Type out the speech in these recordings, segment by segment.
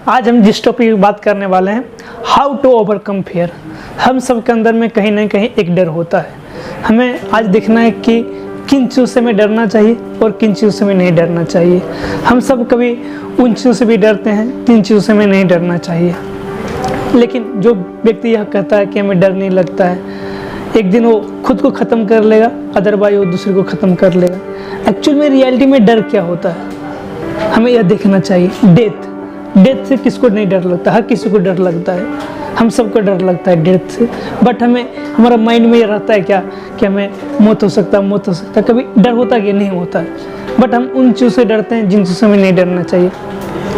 आज हम जिस टॉपिक की बात करने वाले हैं, हाउ टू ओवरकम फियर। हम सब के अंदर में कहीं ना कहीं एक डर होता है। हमें आज देखना है कि किन चीज़ों से हमें डरना चाहिए और किन चीज़ों से हमें नहीं डरना चाहिए। हम सब कभी उन चीज़ों से भी डरते हैं जिन चीज़ों से हमें नहीं डरना चाहिए। लेकिन जो व्यक्ति यह कहता है कि हमें डर नहीं लगता है, एक दिन वो खुद को ख़त्म कर लेगा, अदरवाइज वो दूसरे को ख़त्म कर लेगा। एक्चुअल में रियलिटी में डर क्या होता है, हमें यह देखना चाहिए। डेथ से किसको नहीं डर लगता, हर किसी को डर लगता है। हम सबको डर लगता है डेथ से, बट हमारा माइंड में ये रहता है क्या कि हमें मौत हो सकता है। कभी डर होता है कि नहीं होता है, बट हम उन चीज़ों से डरते हैं जिन चीज़ों से हमें नहीं डरना चाहिए।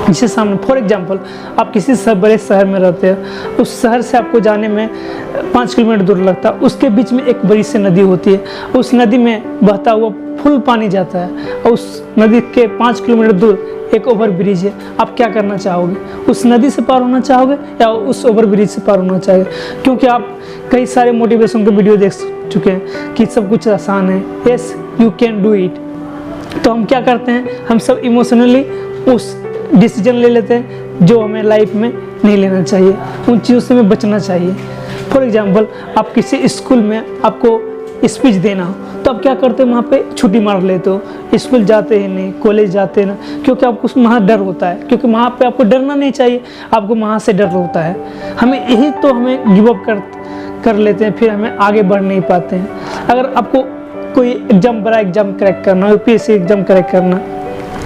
जिसके सामने फॉर एग्जांपल आप किसी बड़े शहर में रहते हैं, उस शहर से आपको जाने में 5 किलोमीटर दूर लगता है। उसके बीच में एक बड़ी सी नदी होती है, उस नदी में बहता हुआ फुल पानी जाता है और उस नदी के 5 किलोमीटर दूर एक ओवर ब्रिज है। आप क्या करना चाहोगे, उस नदी से पार होना चाहोगे या उस ओवर ब्रिज से पार होना चाहोगे? क्योंकि आप कई सारे मोटिवेशन के वीडियो देख चुके हैं कि सब कुछ आसान है, yes you can do it. तो हम क्या करते हैं, हम सब इमोशनली उस डिसीजन ले लेते हैं जो हमें लाइफ में नहीं लेना चाहिए। उन चीज़ों से हमें बचना चाहिए। फॉर एग्जांपल आप किसी स्कूल में आपको स्पीच देना हो तो आप क्या करते हो, वहाँ पे छुट्टी मार लेते हो, स्कूल जाते ही नहीं, कॉलेज जाते ना, क्योंकि आपको वहाँ डर होता है। क्योंकि वहाँ पे आपको डरना नहीं चाहिए, आपको वहाँ से डर होता है। हमें गिव अप कर लेते हैं, फिर हमें आगे बढ़ नहीं पाते हैं। अगर आपको कोई बड़ा एग्जाम क्रैक करना, UPSC एग्जाम क्रैक करना,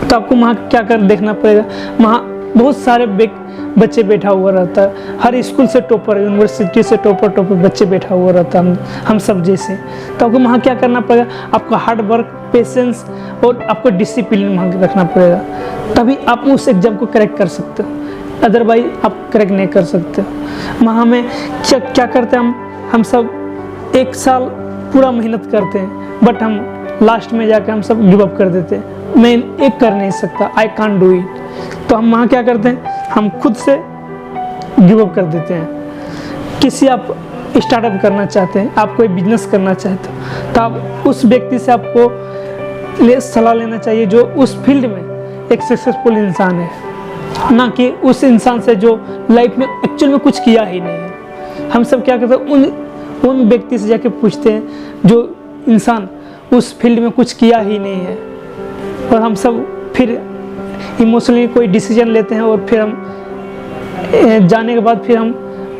तो आपको वहाँ क्या कर देखना पड़ेगा। वहाँ बहुत सारे बच्चे बैठा हुआ रहता है, हर स्कूल से टॉपर, यूनिवर्सिटी से टॉपर बच्चे बैठा हुआ रहता है, हम सब जैसे। तो आपको वहाँ क्या करना पड़ेगा, आपको हार्ड वर्क, पेशेंस और आपको डिसिप्लिन वहाँ रखना पड़ेगा, तभी आप उस एग्ज़ाम को क्रैक कर सकते हो। अदरवाइज आप क्रैक नहीं कर सकते हो। वहाँ में क्या करते हैं, हम सब 1 साल पूरा मेहनत करते हैं, बट हम लास्ट में जाकर हम सब गिव अप कर देते हैं। मैं एक कर नहीं सकता, आई कांट डू इट। तो हम वहाँ क्या करते हैं, हम खुद से गिव अप कर देते हैं। आप स्टार्टअप करना चाहते हैं, आप कोई बिजनेस करना चाहते हो, तो आप उस व्यक्ति से आपको सलाह लेना चाहिए जो उस फील्ड में एक सक्सेसफुल इंसान है, ना कि उस इंसान से जो लाइफ में एक्चुअल में कुछ किया ही नहीं है। हम सब क्या करते हैं, उन व्यक्ति से जाके पूछते हैं जो इंसान उस फील्ड में कुछ किया ही नहीं है, और हम सब फिर इमोशनली कोई डिसीजन लेते हैं और फिर हम जाने के बाद फिर हम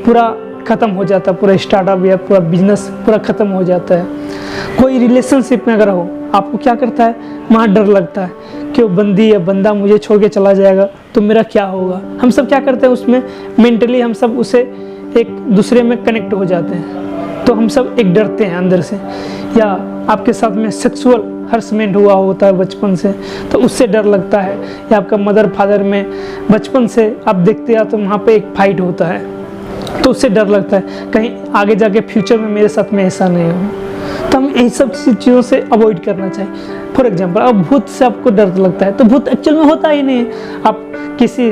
पूरा ख़त्म हो जाता है, पूरा स्टार्टअप या पूरा बिजनेस पूरा ख़त्म हो जाता है। कोई रिलेशनशिप में अगर हो, आपको क्या करता है, वहाँ डर लगता है कि वो बंदी या बंदा मुझे छोड़ के चला जाएगा तो मेरा क्या होगा। हम सब क्या करते हैं, उसमें मेंटली हम सब उसे एक दूसरे में कनेक्ट हो जाते हैं, तो हम सब एक डरते हैं अंदर से। या आपके साथ में सेक्सुअल हरसमेंट हुआ होता है बचपन से, तो उससे डर लगता है। या आपका मदर फादर में बचपन से आप देखते हैं तो वहाँ पे एक फाइट होता है, तो उससे डर लगता है कहीं आगे जाके फ्यूचर में मेरे साथ में ऐसा नहीं हो। तो हम यही सब चीज़ों से अवॉइड करना चाहिए। फॉर एग्जांपल अब भूत से आपको डर लगता है, तो भूत एक्चुअल में होता ही नहीं है। आप किसी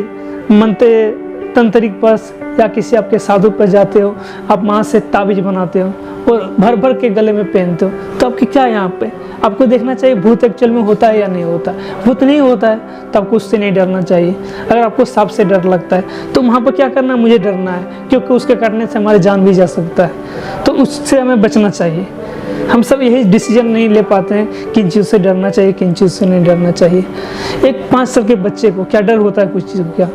तंत्रिक पास या किसी आपके साधु पर जाते हो, आप वहाँ से ताबीज बनाते हो और भर के गले में पहनते हो, तो आपके क्या यहाँ पे आपको देखना चाहिए भूत एक्चुअल में होता है या नहीं होता। भूत नहीं होता है तो आपको उससे नहीं डरना चाहिए। अगर आपको सांप से डर लगता है तो वहाँ पर क्या करना है, मुझे डरना है, क्योंकि उसके काटने से हमारी जान भी जा सकता है, तो उससे हमें बचना चाहिए। हम सब यही डिसीजन नहीं ले पाते हैं किन चीज़ से डरना चाहिए, किन चीज़ से नहीं डरना चाहिए। एक 5 साल के बच्चे को क्या डर होता है कुछ चीज़ का,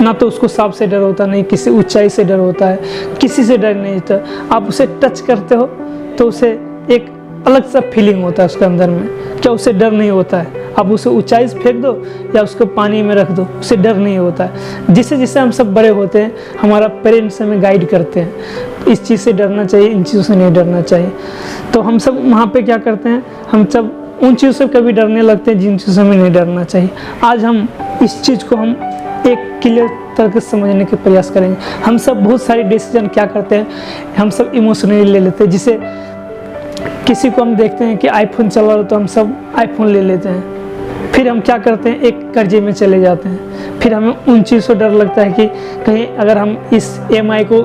ना तो उसको सांप से डर होता, नहीं किसी ऊंचाई से डर होता है, किसी से डर नहीं होता। आप उसे टच करते हो तो उसे एक अलग सा फीलिंग होता है उसके अंदर में, क्या उसे डर नहीं होता है। आप उसे ऊंचाई से फेंक दो या उसको पानी में रख दो, उसे डर नहीं होता है। जिससे हम सब बड़े होते हैं, हमारा पेरेंट्स हमें गाइड करते हैं, इस चीज़ से डरना चाहिए, इन चीज़ों से नहीं डरना चाहिए। तो हम सब वहाँ पे क्या करते हैं, हम सब उन चीज़ों से कभी डरने लगते हैं जिन चीज़ों से हमें नहीं डरना चाहिए। आज हम इस चीज़ को हम एक क्लियर तरह से समझने के प्रयास करेंगे। हम सब बहुत सारे डिसीजन क्या करते हैं, हम सब इमोशनली ले लेते हैं। जिसे किसी को हम देखते हैं कि आईफोन चला रहा तो हम सब आईफोन ले लेते हैं, फिर हम क्या करते हैं, एक कर्जे में चले जाते हैं। फिर हमें उन चीज़ों से डर लगता है कि कहीं अगर हम इस EMI को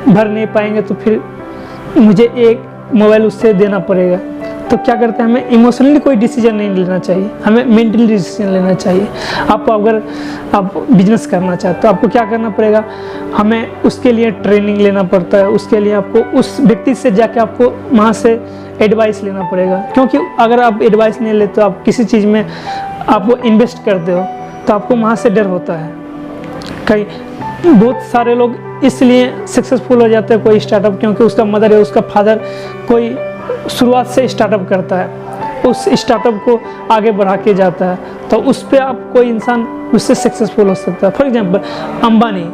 भर नहीं पाएंगे तो फिर मुझे एक मोबाइल उससे देना पड़ेगा। तो क्या करते हैं, हमें इमोशनली कोई डिसीजन नहीं लेना चाहिए, हमें मेंटली डिसीजन लेना चाहिए। अगर आप बिजनेस करना चाहते हो तो आपको क्या करना पड़ेगा, हमें उसके लिए ट्रेनिंग लेना पड़ता है, उसके लिए आपको उस व्यक्ति से जाके आपको वहाँ से एडवाइस लेना पड़ेगा। क्योंकि अगर आप एडवाइस नहीं लेते तो आप किसी चीज़ में आप इन्वेस्ट करते हो तो आपको वहाँ से डर होता है। कई बहुत सारे लोग इसलिए सक्सेसफुल हो जाते हैं कोई स्टार्टअप, क्योंकि उसका मदर या उसका फादर कोई शुरुआत से स्टार्टअप करता है, उस स्टार्टअप को आगे बढ़ा के जाता है, तो उस पर आप कोई इंसान उससे सक्सेसफुल हो सकता है। फॉर एग्जांपल अंबानी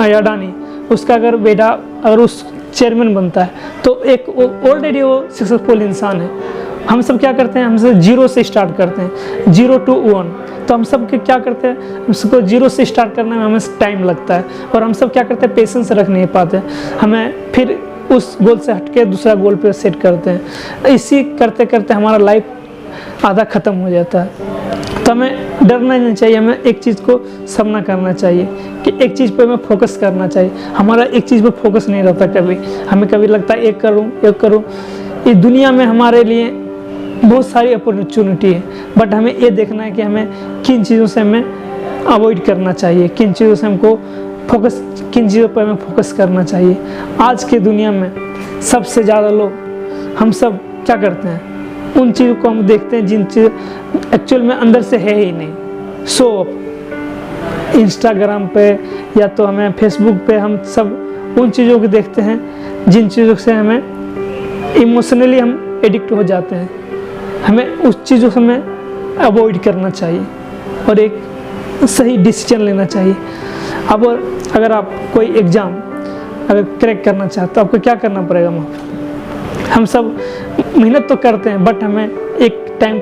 या अडानी, उसका अगर बेटा अगर उस चेयरमैन बनता है तो एक ऑलरेडी वो सक्सेसफुल इंसान है। हम सब क्या करते हैं, हम सब जीरो से स्टार्ट करते हैं, 0 to 1। तो हम सब क्या करते हैं, हम सबको जीरो से स्टार्ट करने में हमें टाइम लगता है, और हम सब क्या करते हैं, पेशेंस रख नहीं पाते, हमें फिर उस गोल से हटके दूसरा गोल पे सेट करते हैं। इसी करते करते हमारा लाइफ आधा ख़त्म हो जाता है। तो हमें डरना नहीं चाहिए, हमें एक चीज़ को सामना करना चाहिए कि एक चीज़ पे हमें फोकस करना चाहिए। हमारा एक चीज़ पे फोकस नहीं रहता कभी, हमें कभी लगता है एक करूँ। इस दुनिया में हमारे लिए बहुत सारी अपॉर्चुनिटी है, बट हमें ये देखना है कि हमें किन चीज़ों से हमें अवॉइड करना चाहिए, किन चीज़ों से हमको फोकस, किन चीज़ों पर हमें फोकस करना चाहिए। आज के दुनिया में सबसे ज़्यादा लोग, हम सब क्या करते हैं, उन चीज़ों को हम देखते हैं जिन चीज़ एक्चुअल में अंदर से है ही नहीं। सो इंस्टाग्राम पे या तो हमें फेसबुक पे हम सब उन चीज़ों को देखते हैं जिन चीज़ों से हमें इमोशनली हम एडिक्ट हो जाते हैं। हमें उस चीज़ों से हमें अवॉइड करना चाहिए और एक सही डिसीजन लेना चाहिए। अब अगर आप कोई एग्ज़ाम अगर क्रैक करना चाहते हो, आपको क्या करना पड़ेगा। हम सब मेहनत तो करते हैं, बट हमें एक टाइम